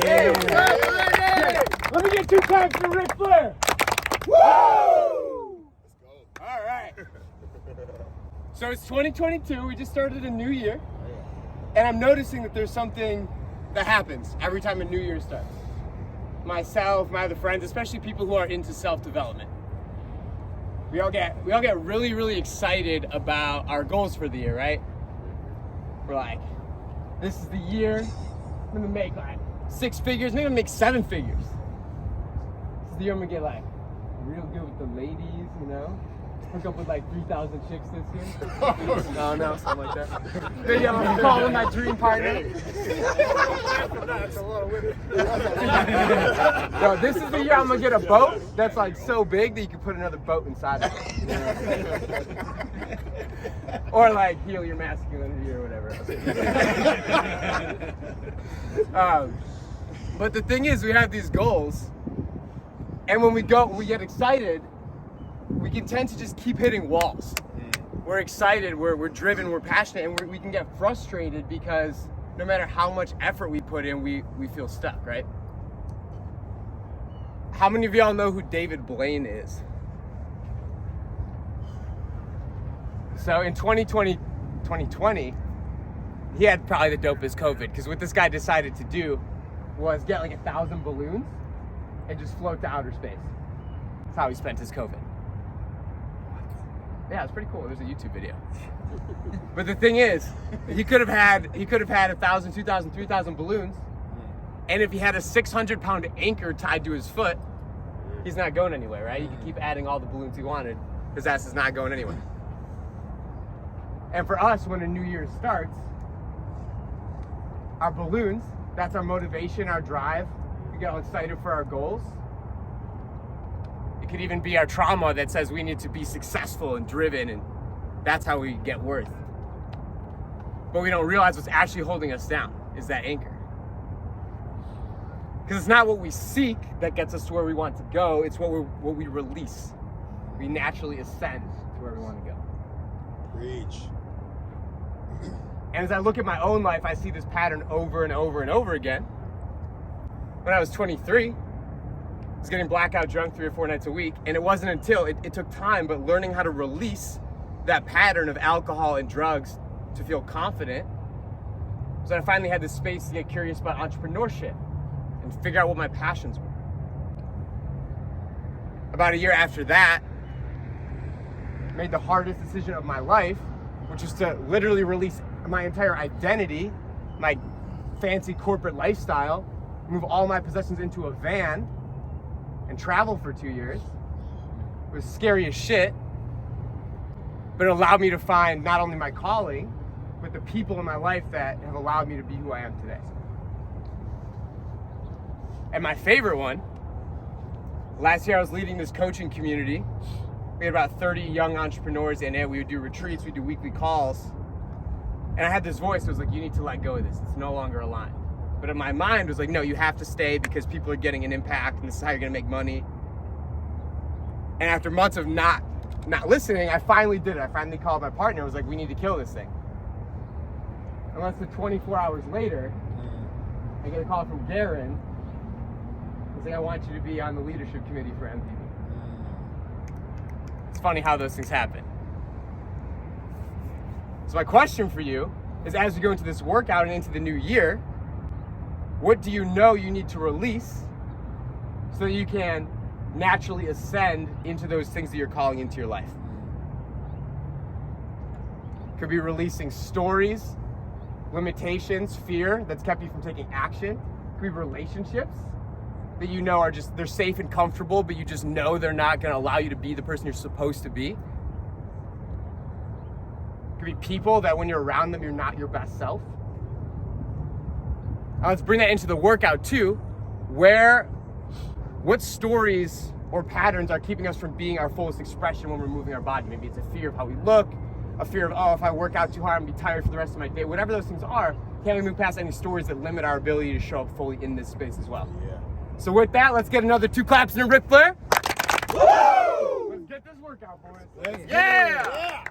Hey, what's up, buddy? Let me get 2 claps for Ric Flair. Woo! Let's go. All right. So it's 2022. We just started a new year. And I'm noticing that there's something that happens every time a new year starts. Myself, my other friends, especially people who are into self-development. We all get really, really excited about our goals for the year, right? We're like, this is the year I'm gonna make like 6 figures, maybe I'm gonna make 7 figures. This is the year I'm gonna get like real good with the ladies, you know? Hook up with like 3,000 chicks this year. No, something like that. Maybe I'm gonna call him my dream partner. That's a lot of women. No, this is the year I'm gonna get a boat that's like so big that you can put another boat inside of it. Or like heal your masculinity or whatever. But the thing is, we have these goals, and when we get excited, we can tend to just keep hitting walls. We're excited, we're driven, we're passionate, and we can get frustrated because no matter how much effort we put in, we feel stuck, right? How many of y'all know who David Blaine is? So in 2020, he had probably the dopest COVID, because what this guy decided to do was get like 1,000 balloons and just float to outer space. That's how he spent his COVID. Yeah, it's pretty cool. There's a YouTube video. But the thing is, he could have had 1,000, 2,000, 3,000 balloons, and if he had a 600-pound anchor tied to his foot, he's not going anywhere, right? He could keep adding all the balloons he wanted. His ass is not going anywhere. And for us, when a new year starts, our balloons, that's our motivation, our drive. We get all excited for our goals. It could even be our trauma that says we need to be successful and driven, and that's how we get worth. But we don't realize what's actually holding us down is that anchor. Because it's not what we seek that gets us to where we want to go, it's what we release. We naturally ascend to where we want to go. Preach. And as I look at my own life, I see this pattern over and over and over again. When I was 23, I was getting blackout drunk 3 or 4 nights a week, and it wasn't until, it took time, but learning how to release that pattern of alcohol and drugs to feel confident, so that I finally had this space to get curious about entrepreneurship and figure out what my passions were. About a year after that, I made the hardest decision of my life, which was to literally release my entire identity, my fancy corporate lifestyle, move all my possessions into a van, and travel for 2 years. It was scary as shit, but it allowed me to find not only my calling, but the people in my life that have allowed me to be who I am today. And my favorite one, last year I was leading this coaching community. We had about 30 young entrepreneurs in it. We would do retreats, we'd do weekly calls. And I had this voice that was like, you need to let go of this. It's no longer aligned. But in my mind was like, no, you have to stay because people are getting an impact and this is how you're gonna make money. And after months of not listening, I finally did it. I finally called my partner. I was like, we need to kill this thing. And less than 24 hours later, I get a call from Garen. He's like, I want you to be on the leadership committee for MTV. It's funny how those things happen. So my question for you is, as we go into this workout and into the new year, what do you know you need to release so that you can naturally ascend into those things that you're calling into your life? Could be releasing stories, limitations, fear that's kept you from taking action. Could be relationships that you know are just, they're safe and comfortable, but you just know they're not gonna allow you to be the person you're supposed to be. Could be people that when you're around them, you're not your best self. Now let's bring that into the workout too. What stories or patterns are keeping us from being our fullest expression when we're moving our body? Maybe it's a fear of how we look, a fear of, oh, if I work out too hard, I'm gonna be tired for the rest of my day. Whatever those things are, can we move past any stories that limit our ability to show up fully in this space as well? Yeah. So with that, let's get another 2 claps and a Ric Flair. Woo! Let's get this workout, boys. Let's Yeah!